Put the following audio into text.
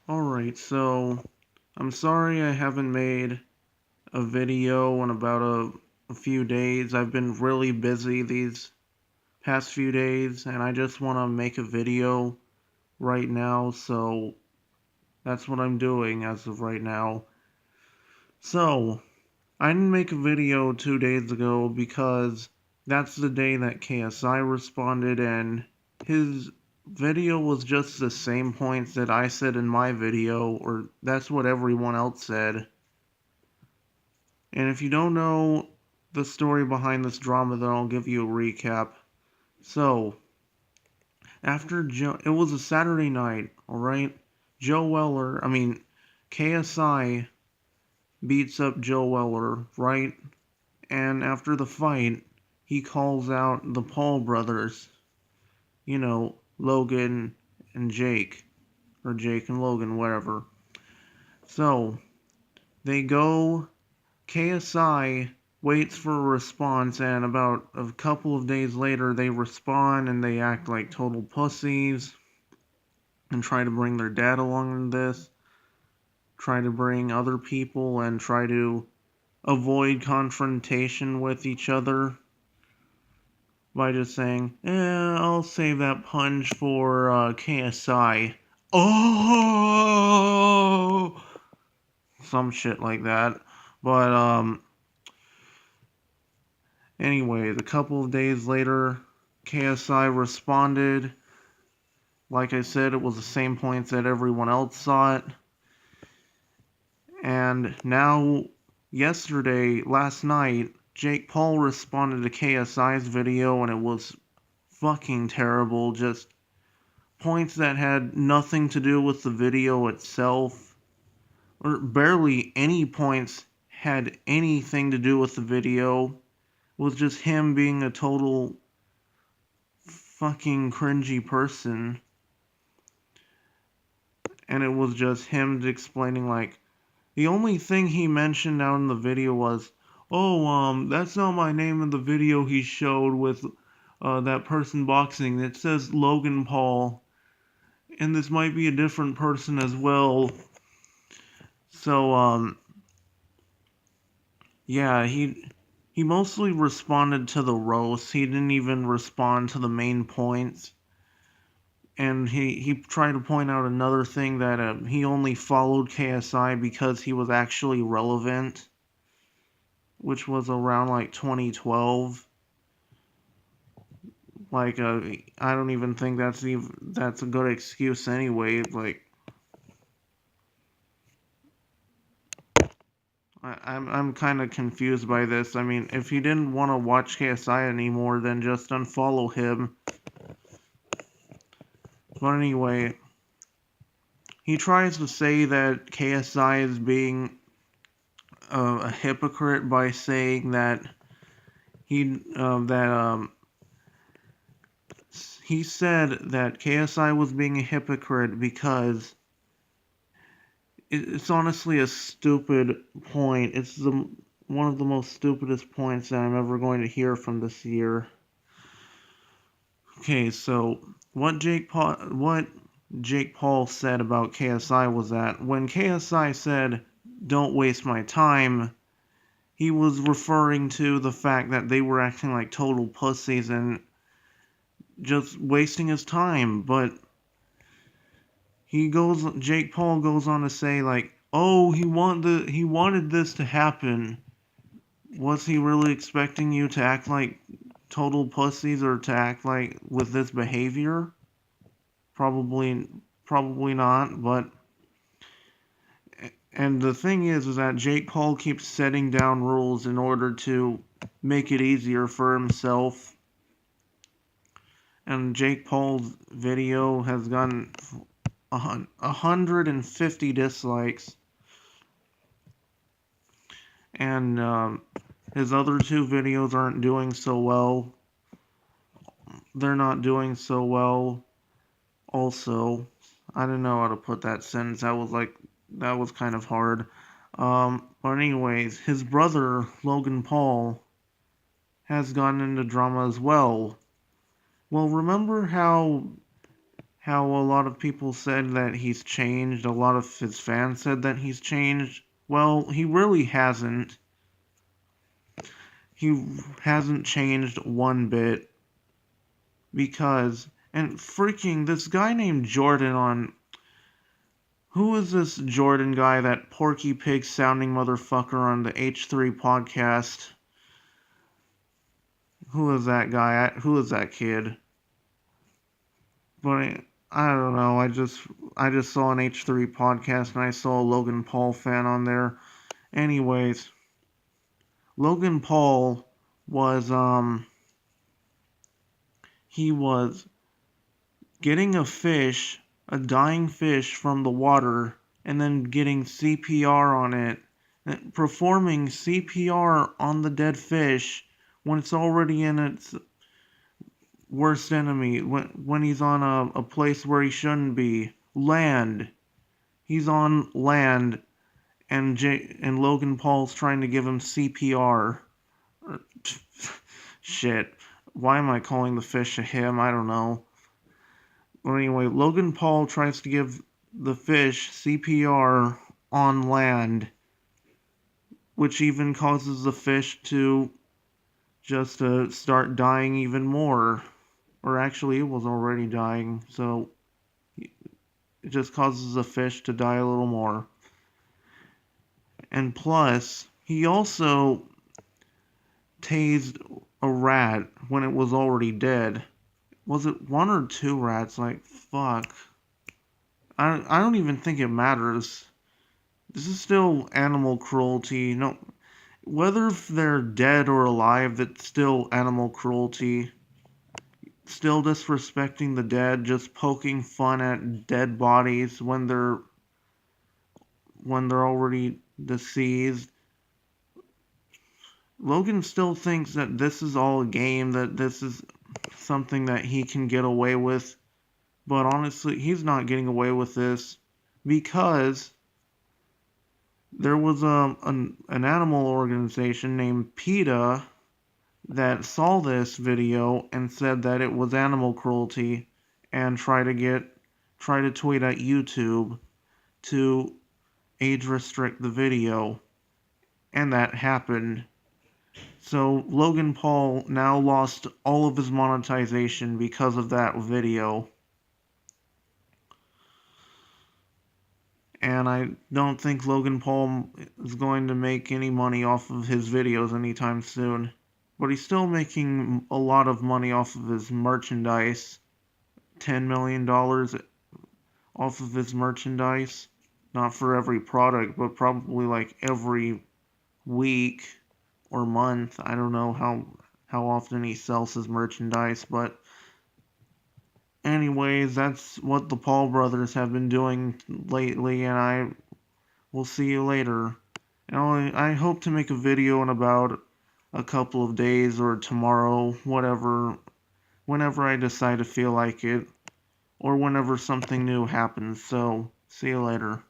Alright, so I'm sorry I haven't made a video in about a few days. I've been really busy these past few days, and I just want to make a video right now, so that's what I'm doing as of right now. So, I didn't make a video 2 days ago because that's the day that KSI responded, and his video was just the same points that I said in my video, or that's what everyone else said. And if you don't know the story behind this drama, then I'll give you a recap. So, after it was a Saturday night, alright? KSI beats up Joe Weller, right? And after the fight, he calls out the Paul brothers, Logan and Jake, or Jake and Logan, whatever. So, they go, KSI waits for a response, and about a couple of days later, they respond and they act like total pussies and try to bring their dad along in this, try to bring other people, and try to avoid confrontation with each other by just saying, I'll save that punch for KSI. Oh! Some shit like that. But, anyways, a couple of days later, KSI responded. Like I said, it was the same points that everyone else saw it. And now, last night, Jake Paul responded to KSI's video, and it was fucking terrible. Just points that had nothing to do with the video itself, or barely any points had anything to do with the video. It was just him being a total fucking cringy person. And it was just him explaining, like, the only thing he mentioned out in the video was, that's not my name in the video he showed with that person boxing. It says Logan Paul, and this might be a different person as well. So, yeah, he mostly responded to the roast. He didn't even respond to the main points. And he tried to point out another thing that he only followed KSI because he was actually relevant, which was around like 2012. Like, I don't even think that's a good excuse anyway. Like, I'm kind of confused by this. I mean, if you didn't want to watch KSI anymore, then just unfollow him. But anyway, he tries to say that KSI is being a hypocrite by saying that he said that KSI was being a hypocrite because it's honestly a stupid point. It's one of the most stupidest points that I'm ever going to hear from this year. Okay, so what Jake Paul said about KSI was that when KSI said, "Don't waste my time," he was referring to the fact that they were acting like total pussies and just wasting his time. But Jake Paul goes on to say, like, "Oh, he wanted this to happen." Was he really expecting you to act like total pussies or to act like with this behavior? Probably not, but and the thing is that Jake Paul keeps setting down rules in order to make it easier for himself. And Jake Paul's video has gotten 150 dislikes. And his other two videos aren't doing so well. They're not doing so well also. I don't know how to put that sentence. That was kind of hard. But anyways, his brother, Logan Paul, has gotten into drama as well. Well, remember how a lot of people said that he's changed. A lot of his fans said that he's changed. Well, he really hasn't. He hasn't changed one bit because, and freaking this guy named Jordan on, who is this Jordan guy, that Porky Pig sounding motherfucker on the H3 podcast? Who is that guy? Who is that kid? But I don't know. I just saw an H3 podcast and I saw a Logan Paul fan on there. Anyways, Logan Paul was he was getting a dying fish from the water, and then getting CPR on it, performing CPR on the dead fish when it's already in its worst enemy, when he's on a place where he shouldn't be. Land. He's on land, and Logan Paul's trying to give him CPR. Shit. Why am I calling the fish a him? I don't know. But anyway, Logan Paul tries to give the fish CPR on land, which even causes the fish to just start dying even more. Or actually, it was already dying, so it just causes the fish to die a little more. And plus, he also tased a rat when it was already dead. Was it one or two rats? Like, fuck. I don't even think it matters. This is still animal cruelty. No, whether if they're dead or alive, it's still animal cruelty. Still disrespecting the dead, just poking fun at dead bodies when they're already deceased. Logan still thinks that this is all a game, that this is something that he can get away with. But honestly, he's not getting away with this because there was an animal organization named PETA that saw this video and said that it was animal cruelty and try to tweet at YouTube to age restrict the video, and that happened. So Logan Paul now lost all of his monetization because of that video. And I don't think Logan Paul is going to make any money off of his videos anytime soon. But he's still making a lot of money off of his merchandise. $10 million off of his merchandise. Not for every product, but probably like every week or month. I don't know how often he sells his merchandise, but anyways, that's what the Paul brothers have been doing lately, and I will see you later. And I hope to make a video in about a couple of days or tomorrow, whenever I decide to feel like it, or whenever something new happens. So, see you later.